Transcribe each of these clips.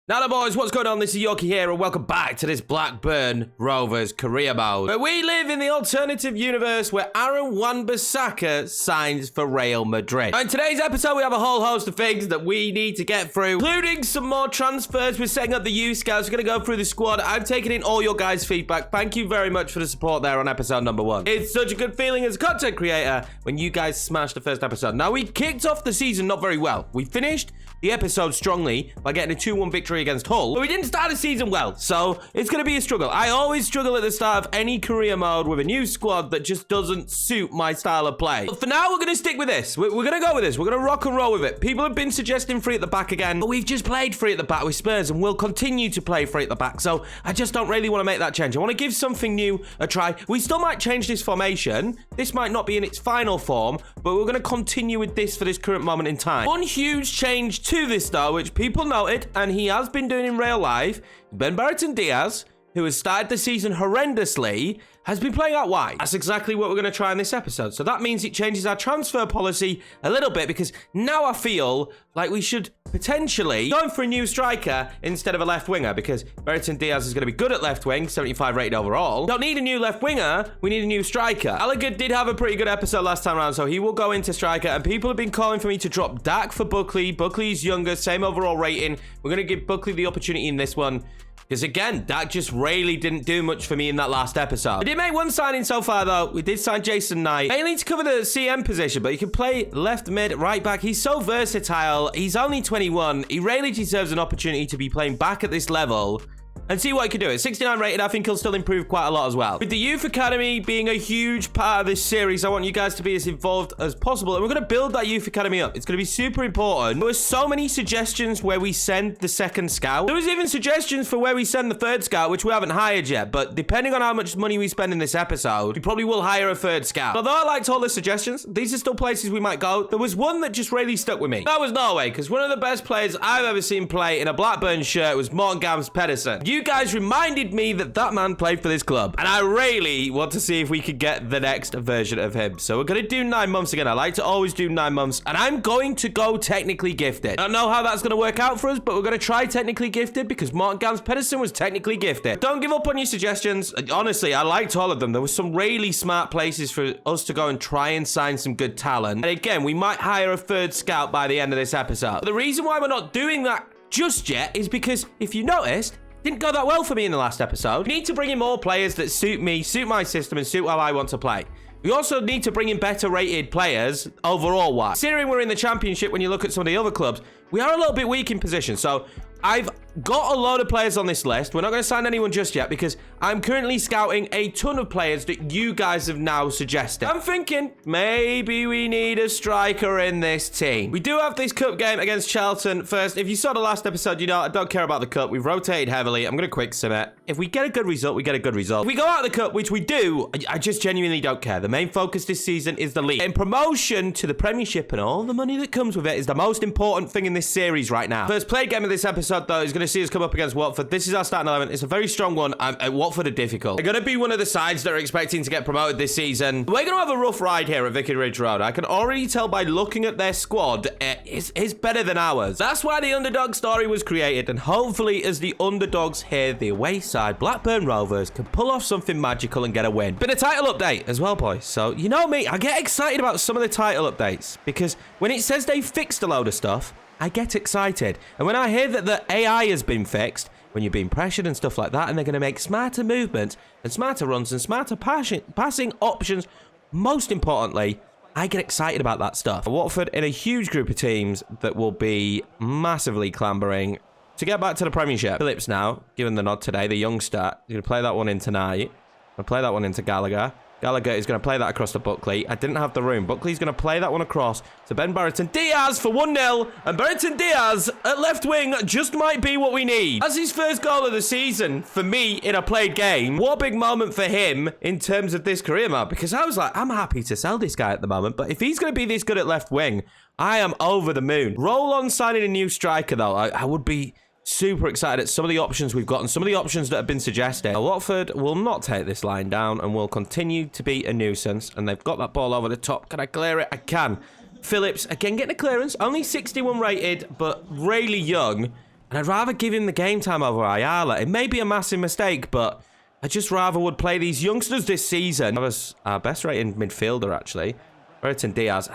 Now boys, what's going on? This is Yorkie here and welcome back to this Blackburn Rovers career mode, where we live in the alternative universe where Aaron Wan-Bissaka signs for Real Madrid. Now, in today's episode, we have a whole host of things that we need to get through, including some more transfers. We're setting up the youth scouts. We're going to go through the squad. I've taken in all your guys' feedback. Thank you very much for the support there on episode number 1. It's such a good feeling as a content creator when you guys smashed the first episode. Now, we kicked off the season not very well. We finished the episode strongly by getting a 2-1 victory against Hull, but we didn't start the season well, so it's going to be a struggle. I always struggle at the start of any career mode with a new squad that just doesn't suit my style of play. But for now, we're going to stick with this. We're going to go with this. We're going to rock and roll with it. People have been suggesting free at the back again, but we've just played free at the back with Spurs, and we'll continue to play free at the back, so I just don't really want to make that change. I want to give something new a try. We still might change this formation. This might not be in its final form, but we're going to continue with this for this current moment in time. One huge change to this, though, which people noted, and he has been doing in real life, Ben Diaz, who has started the season horrendously, has been playing out wide. That's exactly what we're going to try in this episode. So that means it changes our transfer policy a little bit, because now I feel like we should potentially go for a new striker instead of a left winger, because Diaz is going to be good at left wing, 75 rated overall. Don't need a new left winger, we need a new striker. Gallagher did have a pretty good episode last time around, so he will go into striker, and people have been calling for me to drop Dak for Buckley. Buckley's younger, same overall rating. We're going to give Buckley the opportunity in this one, because again, Dak just really didn't do much for me in that last episode. We did make one signing so far, though. We did sign Jason Knight, mainly to cover the CM position, but he can play left mid, right back. He's so versatile. He's only 21. He really deserves an opportunity to be playing back at this level and see what he can do. At 69 rated, I think he'll still improve quite a lot as well. With the Youth Academy being a huge part of this series, I want you guys to be as involved as possible. And we're going to build that Youth Academy up. It's going to be super important. There were so many suggestions where we send the second scout. There was even suggestions for where we send the third scout, which we haven't hired yet. But depending on how much money we spend in this episode, we probably will hire a third scout. Although I liked all the suggestions, these are still places we might go. There was one that just really stuck with me. That was Norway, because one of the best players I've ever seen play in a Blackburn shirt was Morten Pedersen. You guys reminded me that man played for this club, and I really want to see if we could get the next version of him. So we're going to do 9 months again. I like to always do 9 months, and I'm going to go technically gifted. I don't know how that's going to work out for us, but we're going to try technically gifted because Morten Pedersen was technically gifted. Don't give up on your suggestions. Honestly, I liked all of them. There were some really smart places for us to go and try and sign some good talent. And again, we might hire a third scout by the end of this episode. But the reason why we're not doing that just yet is because, if you noticed, didn't go that well for me in the last episode. We need to bring in more players that suit me, suit my system, and suit how I want to play. We also need to bring in better rated players overall wise. Considering we're in the championship, when you look at some of the other clubs, we are a little bit weak in position. So I've got a load of players on this list. We're not going to sign anyone just yet because I'm currently scouting a ton of players that you guys have now suggested. I'm thinking maybe we need a striker in this team. We do have this cup game against Charlton first. If you saw the last episode, you know I don't care about the cup. We've rotated heavily. I'm going to quick sim it. If we get a good result, we get a good result. If we go out of the cup, which we do, I just genuinely don't care. The main focus this season is the league. And promotion to the Premiership and all the money that comes with it is the most important thing in this series right now. First played game of this episode, though, is going to see us come up against Watford. This is our starting 11. It's a very strong one. Watford are difficult. They're going to be one of the sides that are expecting to get promoted this season. We're going to have a rough ride here at Vicarage Road. I can already tell by looking at their squad, it's better than ours. That's why the underdog story was created, and hopefully as the underdogs here, the away side, Blackburn Rovers, can pull off something magical and get a win. Been a title update as well, boys. So, you know me, I get excited about some of the title updates, because when it says they fixed a load of stuff, I get excited. And when I hear that the AI has been fixed, when you're being pressured and stuff like that, and they're going to make smarter movements and smarter runs and smarter passing options, most importantly, I get excited about that stuff. Watford in a huge group of teams that will be massively clambering to get back to the Premiership. Phillips now, given the nod today, the youngster, he's going to play that one in tonight. I'll play that one into Gallagher. Gallagher is going to play that across to Buckley. I didn't have the room. Buckley's going to play that one across to Ben Diaz for 1-0. And Diaz at left wing just might be what we need. That's his first goal of the season for me in a played game. What a big moment for him in terms of this career mode. Because I was like, I'm happy to sell this guy at the moment. But if he's going to be this good at left wing, I am over the moon. Roll on signing a new striker, though. I would be super excited at some of the options we've got and some of the options that have been suggested. Watford will not take this line down and will continue to be a nuisance. And they've got that ball over the top. Can I clear it? I can. Phillips, again, getting a clearance. Only 61 rated, but really young. And I'd rather give him the game time over Ayala. It may be a massive mistake, but I just rather would play these youngsters this season. That was our best rated midfielder, actually. Brereton Diaz.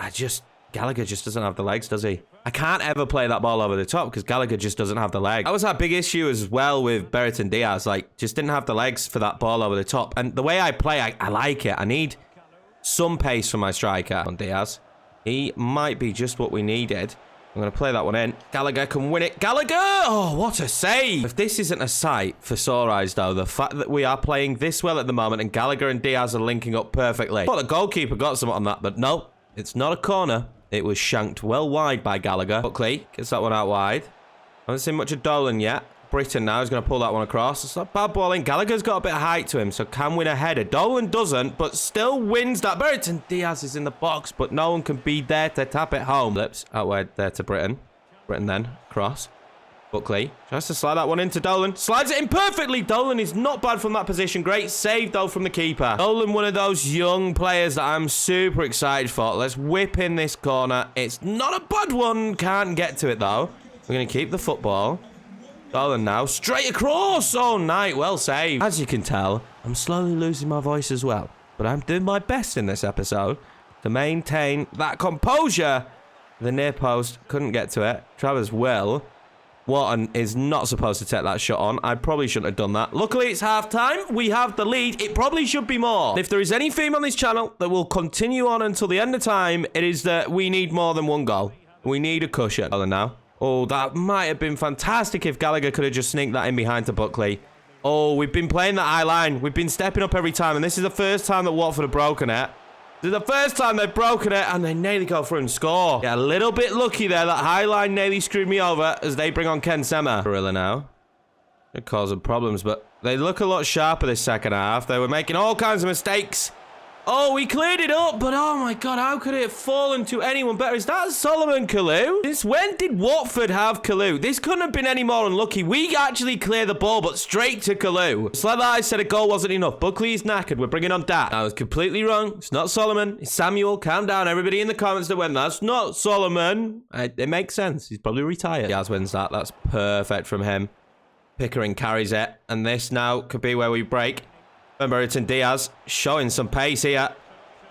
Gallagher just doesn't have the legs, does he? I can't ever play that ball over the top because Gallagher just doesn't have the legs. That was our big issue as well with Brereton Diaz. Like, just didn't have the legs for that ball over the top. And the way I play, I like it. I need some pace from my striker on Diaz. He might be just what we needed. I'm going to play that one in. Gallagher can win it. Gallagher! Oh, what a save. If this isn't a sight for sore eyes, though, the fact that we are playing this well at the moment and Gallagher and Diaz are linking up perfectly. Well, the goalkeeper got something on that, but no, it's not a corner. It was shanked well wide by Gallagher. Buckley gets that one out wide. I haven't seen much of Dolan yet. Britton now is going to pull that one across. It's not bad balling. Gallagher's got a bit of height to him, so can win a header. Dolan doesn't, but still wins that. Brereton Diaz is in the box, but no one can be there to tap it home. Lips out wide there to Britton. Britton then, cross. Buckley tries to slide that one into Dolan. Slides it in perfectly. Dolan is not bad from that position. Great save, though, from the keeper. Dolan, one of those young players that I'm super excited for. Let's whip in this corner. It's not a bad one. Can't get to it, though. We're going to keep the football. Dolan now. Straight across. Oh, night. Well saved. As you can tell, I'm slowly losing my voice as well. But I'm doing my best in this episode to maintain that composure. The near post couldn't get to it. Travers will. Wharton is not supposed to take that shot on. I probably shouldn't have done that. Luckily, it's half-time. We have the lead. It probably should be more. And if there is any theme on this channel that will continue on until the end of time, it is that we need more than one goal. We need a cushion. Now. Oh, that might have been fantastic if Gallagher could have just sneaked that in behind to Buckley. Oh, we've been playing that high line. We've been stepping up every time, and this is the first time that Watford have broken it. This is the first time they've broken it, and they nearly go through and score. Yeah, a little bit lucky there. That high line nearly screwed me over as they bring on Ken Sema. Gorilla now. They're causing problems, but they look a lot sharper this second half. They were making all kinds of mistakes. Oh, we cleared it up, but oh my God, how could it have fallen to anyone better? Is that Solomon Kalou? Since when did Watford have Kalou? This couldn't have been any more unlucky. We actually clear the ball, but straight to Kalou. It's like that I said a goal wasn't enough. Buckley is knackered. We're bringing on Dat. I was completely wrong. It's not Solomon. It's Samuel. Calm down. Everybody in the comments that went, that's not Solomon. It makes sense. He's probably retired. Diaz wins that. That's perfect from him. Pickering carries it, and this now could be where we break. Brereton Diaz showing some pace here.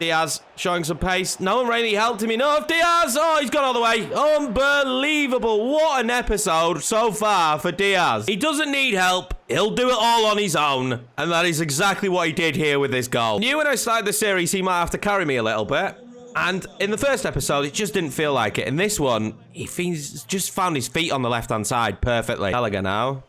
Diaz showing some pace. No one really helped him enough. Diaz! Oh, he's gone all the way. Unbelievable. What an episode so far for Diaz. He doesn't need help. He'll do it all on his own. And that is exactly what he did here with this goal. I knew when I started the series he might have to carry me a little bit. And in the first episode, it just didn't feel like it. In this one, he's just found his feet on the left-hand side perfectly. Gallagher now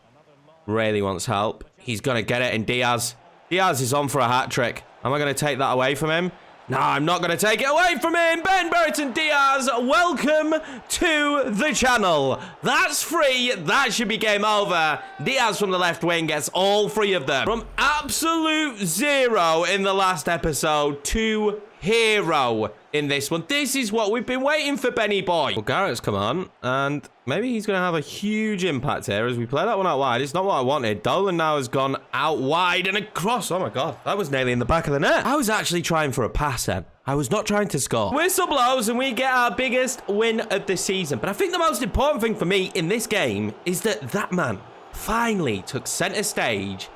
really wants help. He's going to get it in Diaz. Diaz is on for a hat-trick. Am I going to take that away from him? No, I'm not going to take it away from him. Ben Brereton Diaz, welcome to the channel. That's free. That should be game over. Diaz from the left wing gets all three of them. From absolute zero in the last episode to hero in this one. This is what we've been waiting for, Benny boy. Well, Garrett's come on, and maybe he's going to have a huge impact here as we play that one out wide. It's not what I wanted. Dolan now has gone out wide and across. Oh my God, that was nearly in the back of the net. I was actually trying for a pass then. I was not trying to score. Whistle blows and we get our biggest win of the season. But I think the most important thing for me in this game is that man finally took center stage,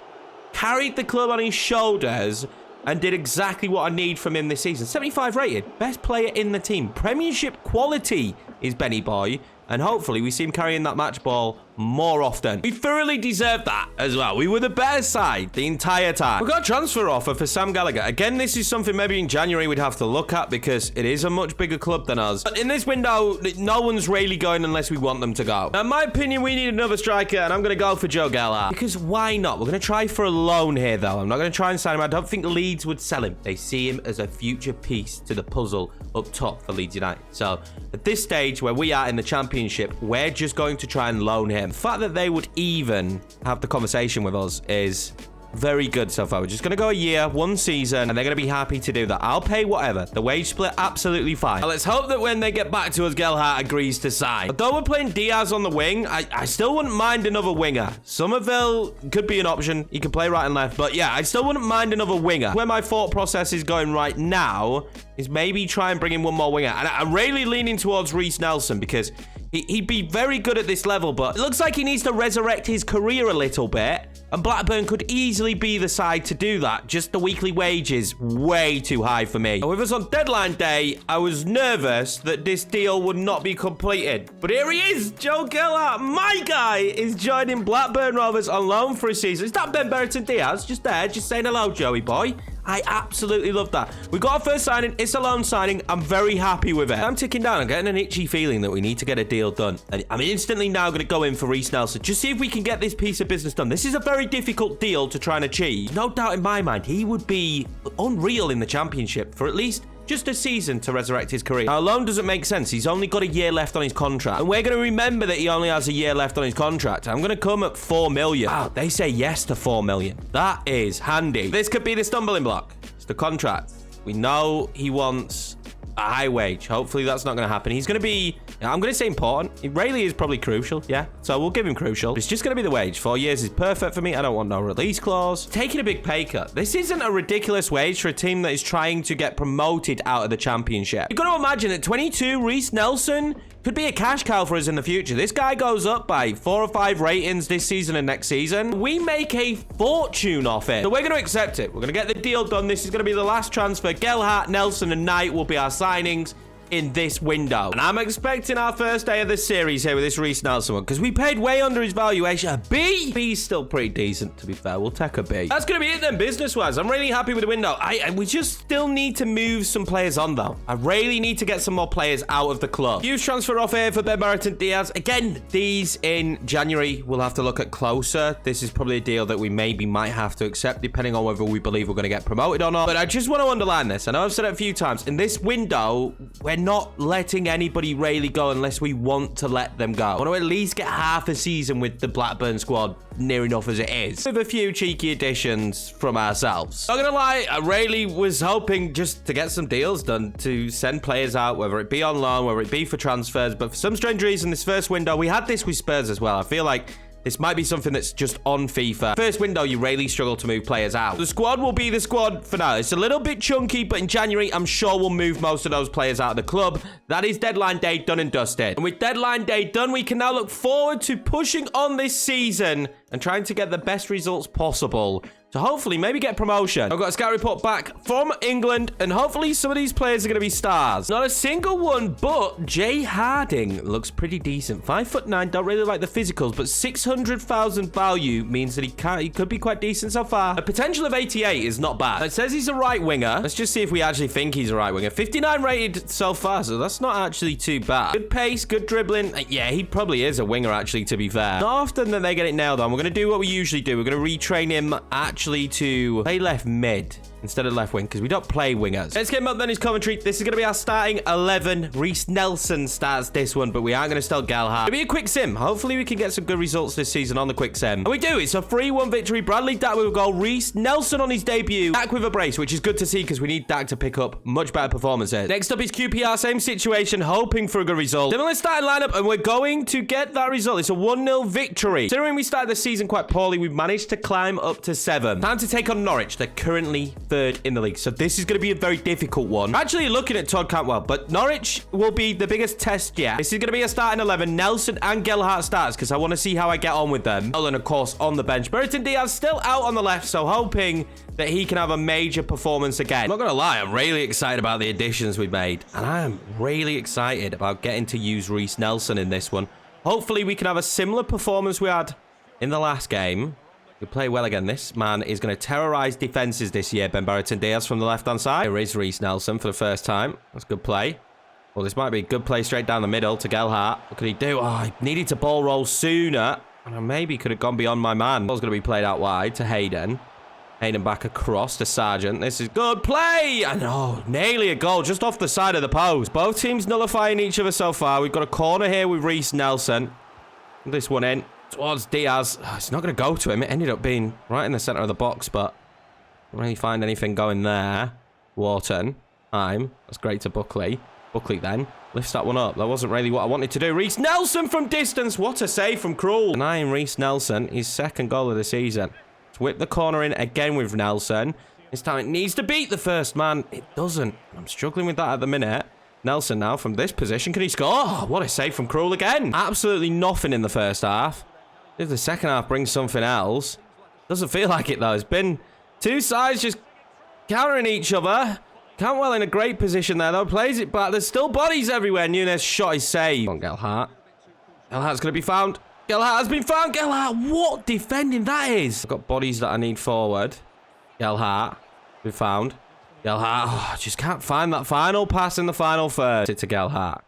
carried the club on his shoulders, and did exactly what I need from him this season. 75 rated, best player in the team. Premiership quality is Benny boy. And hopefully we see him carrying that match ball more often. We thoroughly deserved that as well. We were the better side the entire time. We've got a transfer offer for Sam Gallagher. Again, this is something maybe in January we'd have to look at because it is a much bigger club than us. But in this window, no one's really going unless we want them to go. Now, in my opinion, we need another striker, and I'm going to go for Joe Gelhardt. Because why not? We're going to try for a loan here, though. I'm not going to try and sign him. I don't think Leeds would sell him. They see him as a future piece to the puzzle up top for Leeds United. So, at this stage where we are in the Championship, we're just going to try and loan him. The fact that they would even have the conversation with us is very good so far. We're just going to go a year, one season, and they're going to be happy to do that. I'll pay whatever. The wage split, absolutely fine. Now, let's hope that when they get back to us, Gelhardt agrees to sign. Although we're playing Diaz on the wing, I still wouldn't mind another winger. Somerville could be an option. He can play right and left. But yeah, I still wouldn't mind another winger. Where my thought process is going right now is maybe try and bring in one more winger. And I'm really leaning towards Reece Nelson because He'd be very good at this level, but it looks like he needs to resurrect his career a little bit. And Blackburn could easily be the side to do that. Just the weekly wage is way too high for me. With us on deadline day, I was nervous that this deal would not be completed. But here he is, Joe Gelhardt. My guy is joining Blackburn Rovers on loan for a season. Is that Ben Diaz? Just there, just saying hello, Joey boy. I absolutely love that. We got our first signing. It's a loan signing. I'm very happy with it. I'm ticking down. I'm getting an itchy feeling that we need to get a deal done. And I'm instantly now going to go in for Reece Nelson. Just see if we can get this piece of business done. This is a very difficult deal to try and achieve. No doubt in my mind, he would be unreal in the championship for at least just a season to resurrect his career. Now, a loan doesn't make sense. He's only got a year left on his contract. And we're going to remember that he only has a year left on his contract. I'm going to come at 4 million. Wow, they say yes to 4 million. That is handy. This could be the stumbling block. It's the contract. We know he wants a high wage. Hopefully that's not going to happen. He's going to be, I'm going to say important. It really is probably crucial, yeah. So we'll give him crucial. It's just going to be the wage. 4 years is perfect for me. I don't want no release clause. Taking a big pay cut. This isn't a ridiculous wage for a team that is trying to get promoted out of the championship. You've got to imagine that 22 Reece Nelson could be a cash cow for us in the future. This guy goes up by 4 or 5 ratings this season and next season. We make a fortune off it. So we're going to accept it. We're going to get the deal done. This is going to be the last transfer. Gelhardt, Nelson, and Knight will be our signings in this window. And I'm expecting our first day of the series here with this Reece Nelson one, because we paid way under his valuation. A B? B's still pretty decent, to be fair. We'll take a B. That's going to be it then, business-wise. I'm really happy with the window. We just still need to move some players on, though. I really need to get some more players out of the club. Huge transfer offer here for Ben Diaz. Again, these in January, we'll have to look at closer. This is probably a deal that we maybe might have to accept, depending on whether we believe we're going to get promoted or not. But I just want to underline this. I know I've said it a few times. In this window, we're not letting anybody really go unless we want to let them go. I want to at least get half a season with the Blackburn squad near enough as it is, with a few cheeky additions from ourselves. Not gonna lie, I really was hoping just to get some deals done to send players out, whether it be on loan, whether it be for transfers, but for some strange reason, this first window, we had this with Spurs as well. I feel like this might be something that's just on FIFA. First window, you really struggle to move players out. The squad will be the squad for now. It's a little bit chunky, but in January, I'm sure we'll move most of those players out of the club. That is deadline day done and dusted. And with deadline day done, we can now look forward to pushing on this season and trying to get the best results possible to hopefully maybe get promotion. I've got a scout report back from England, and hopefully some of these players are going to be stars. Not a single one, but Jay Harding looks pretty decent. 5'9", don't really like the physicals, but 600,000 value means that he could be quite decent so far. A potential of 88 is not bad. It says he's a right winger. Let's just see if we actually think he's a right winger. 59 rated so far, so that's not actually too bad. Good pace, good dribbling. Yeah, he probably is a winger, actually, to be fair. Not often that they get it nailed on. We're going to do what we usually do. We're going to retrain him actually to play left mid instead of left wing, because we don't play wingers. Let's get him up then his commentary. This is going to be our starting 11. Reece Nelson starts this one, but we aren't going to start Gelhardt. It'll be a quick sim. Hopefully we can get some good results this season on the quick sim. And we do. It's a 3-1 victory. Bradley Dack with a goal. Reece Nelson on his debut. Dack with a brace, which is good to see because we need Dack to pick up much better performances. Next up is QPR. Same situation, hoping for a good result. Similar starting lineup, and we're going to get that result. It's a 1-0 victory. Considering we started the season quite poorly, we've managed to climb up to 7. Time to take on Norwich. They're currently 3rd in the league, so this is going to be a very difficult one. I'm actually looking at Todd Cantwell, but Norwich will be the biggest test yet. This is going to be a starting 11. Nelson and Gelhardt starts because I want to see how I get on with them. And of course, on the bench. Diaz still out on the left, so hoping that he can have a major performance again. I'm not going to lie, I'm really excited about the additions we've made, and I am really excited about getting to use Reece Nelson in this one. Hopefully, we can have a similar performance we had in the last game. We play well again. This man is going to terrorize defenses this year. Ben Diaz from the left-hand side. Here is Reece Nelson for the first time. That's good play. Well, this might be a good play straight down the middle to Gelhardt. What could he do? Oh, he needed to ball roll sooner. And I maybe could have gone beyond my man. Ball's going to be played out wide to Hayden. Hayden back across to Sargent. This is good play. And oh, nearly a goal just off the side of the post. Both teams nullifying each other so far. We've got a corner here with Reece Nelson. This one in towards Diaz. Oh, it's not going to go to him. It ended up being right in the centre of the box, but I don't really find anything going there. Wharton. Time. That's great to Buckley. Buckley then lifts that one up. That wasn't really what I wanted to do. Reece Nelson from distance. What a save from Krul. Denying Reece Nelson his 2nd goal of the season. Let's whip the corner in again with Nelson. This time it needs to beat the first man. It doesn't. I'm struggling with that at the minute. Nelson now from this position. Can he score? Oh, what a save from Krul again. Absolutely nothing in the first half. If the second half brings something else. Doesn't feel like it, though. It's been two sides just countering each other. Cantwell in a great position there, though. Plays it back. There's still bodies everywhere. Nunes shot his save. Come on, Gelhardt. Gelhardt's going to be found. Gelhardt has been found. Gelhardt, what defending that is. I've got bodies that I need forward. Gelhardt, we found. Gelhardt, oh, just can't find that final pass in the final third. To Gelhardt.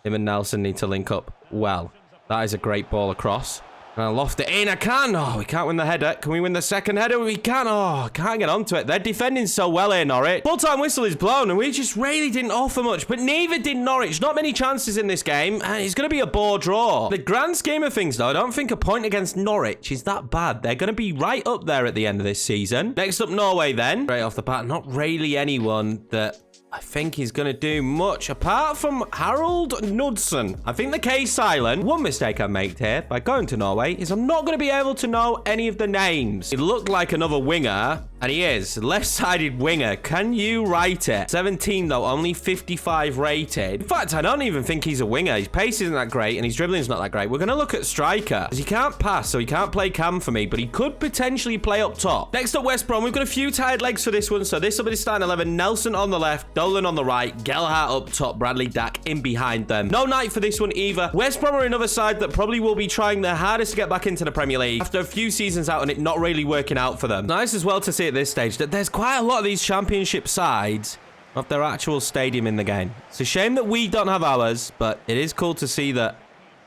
Him and Nelson need to link up well. That is a great ball across. And I loft it in. I can. Oh, we can't win the header. Can we win the second header? We can. Oh, can't get onto it. They're defending so well here, Norwich. Full-time whistle is blown, and we just really didn't offer much. But neither did Norwich. Not many chances in this game, and it's going to be a bore draw. The grand scheme of things, though, I don't think a point against Norwich is that bad. They're going to be right up there at the end of this season. Next up, Norway, then. Straight off the bat, not really anyone that I think he's going to do much apart from Harold Knudsen. I think the K's silent. One mistake I made here by going to Norway is I'm not going to be able to know any of the names. He looked like another winger, and he is. Left-sided winger. Can you write it? 17, though. Only 55 rated. In fact, I don't even think he's a winger. His pace isn't that great, and his dribbling's not that great. We're going to look at striker. He can't pass, so he can't play cam for me, but he could potentially play up top. Next up, West Brom. We've got a few tired legs for this one, so this will be the starting 11. Nelson on the left. Dolan on the right, Gelhardt up top, Bradley Dack in behind them. No night for this one either. West Brom are another side that probably will be trying their hardest to get back into the Premier League after a few seasons out and it not really working out for them. Nice as well to see at this stage that there's quite a lot of these championship sides of their actual stadium in the game. It's a shame that we don't have ours, but it is cool to see that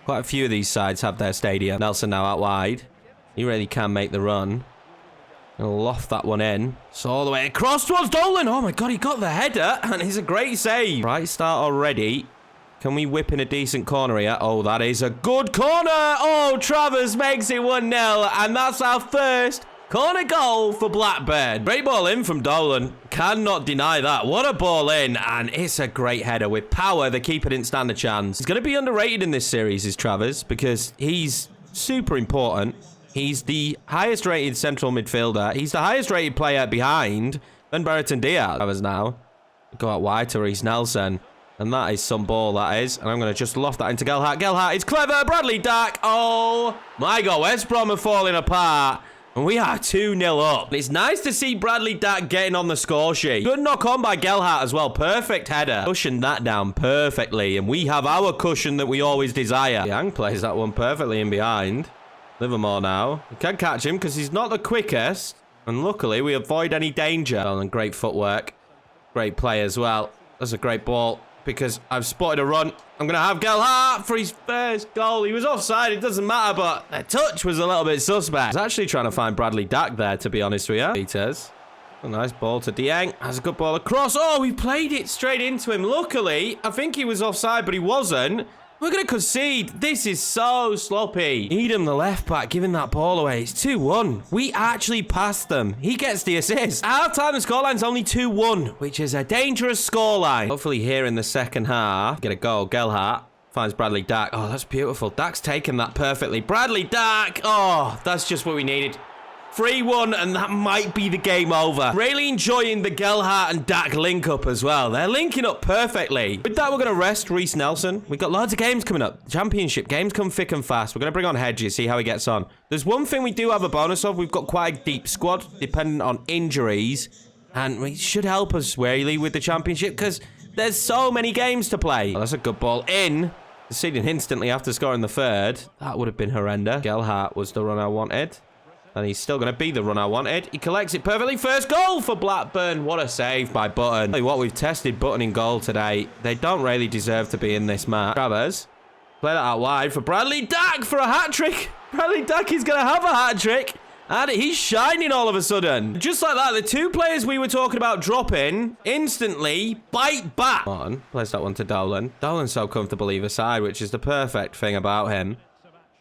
quite a few of these sides have their stadium. Nelson now out wide. He really can make the run. He'll loft that one in. So all the way across towards Dolan. Oh my god, he got the header, and it's a great save. Right start already. Can we whip in a decent corner here? Oh, that is a good corner. Oh, Travers makes it 1-0, and that's our first corner goal for Blackburn. Great ball in from Dolan. Cannot deny that. What a ball in, and it's a great header with power. The keeper didn't stand a chance. He's going to be underrated in this series, is Travers, because he's super important. He's the highest rated central midfielder. He's the highest rated player behind Ben Brereton Diaz. Travers now. Go out wide to Reece Nelson. And that is some ball, that is. And I'm going to just loft that into Gelhardt. Gelhardt is clever. Bradley Dack. Oh my god. West Brom are falling apart. And we are 2-0 up. It's nice to see Bradley Dack getting on the score sheet. Good knock on by Gelhardt as well. Perfect header. Cushioned that down perfectly. And we have our cushion that we always desire. Yang plays that one perfectly in behind. Livermore now. We can catch him because he's not the quickest. And luckily, we avoid any danger. And great footwork. Great play as well. That's a great ball because I've spotted a run. I'm going to have Gelhardt for his first goal. He was offside. It doesn't matter, but the touch was a little bit suspect. I was actually trying to find Bradley Dack there, to be honest with you. Peters. A nice ball to Dieng. Has a good ball across. Oh, we played it straight into him. Luckily, I think he was offside, but he wasn't. We're going to concede. This is so sloppy. Edam, the left back, giving that ball away. It's 2-1. We actually passed them. He gets the assist. Half-time, the scoreline's only 2-1, which is a dangerous scoreline. Hopefully here in the second half, get a goal. Gelhardt finds Bradley Dack. Oh, that's beautiful. Dack's taken that perfectly. Bradley Dack. Oh, that's just what we needed. 3-1, and that might be the game over. Really enjoying the Gelhardt and Dack link-up as well. They're linking up perfectly. With that, we're going to rest Reece Nelson. We've got loads of games coming up. Championship games come thick and fast. We're going to bring on Hedges, see how he gets on. There's one thing we do have a bonus of. We've got quite a deep squad, dependent on injuries. And it should help us really with the championship, because there's so many games to play. Oh, that's a good ball in. Conceding instantly after scoring the third. That would have been horrendous. Gelhardt was the run I wanted. And he's still going to be the run I wanted. He collects it perfectly. First goal for Blackburn. What a save by Button. What we've tested Button in goal today. They don't really deserve to be in this match. Travers. Play that out wide for Bradley Dack for a hat-trick. Bradley Dack is going to have a hat-trick. And he's shining all of a sudden. Just like that, the two players we were talking about dropping instantly bite back. On, plays that one to Dolan. Dolan's so comfortable either side, which is the perfect thing about him.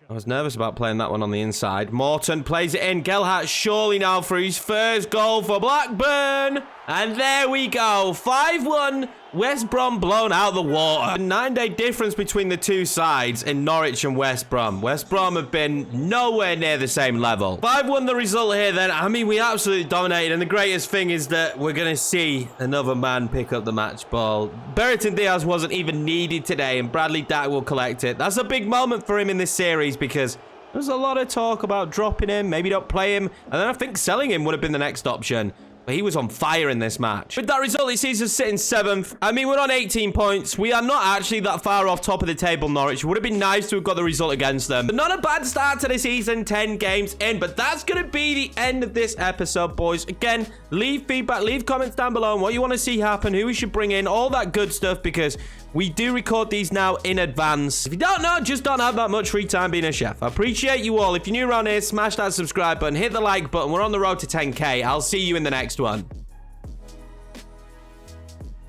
I was nervous about playing that one on the inside. Morton plays it in. Gelhardt surely now for his first goal for Blackburn. And there we go. 5-1 West Brom blown out the water. A 9-day difference between the two sides in Norwich and West Brom. West Brom have been nowhere near the same level. 5-1 the result here then. I mean, we absolutely dominated. And the greatest thing is that we're going to see another man pick up the match ball. Brereton Diaz wasn't even needed today, and Bradley Dack will collect it. That's a big moment for him in this series because there's a lot of talk about dropping him, maybe don't play him, and then I think selling him would have been the next option. But he was on fire in this match. With that result, it sees us sitting 7th. I mean, we're on 18 points. We are not actually that far off top of the table, Norwich. It would have been nice to have got the result against them. But not a bad start to the season, 10 games in. But that's going to be the end of this episode, boys. Again, leave feedback, leave comments down below on what you want to see happen, who we should bring in, all that good stuff, because we do record these now in advance. If you don't know, just don't have that much free time being a chef. I appreciate you all. If you're new around here, smash that subscribe button, hit the like button. We're on the road to 10K. I'll see you in the next one.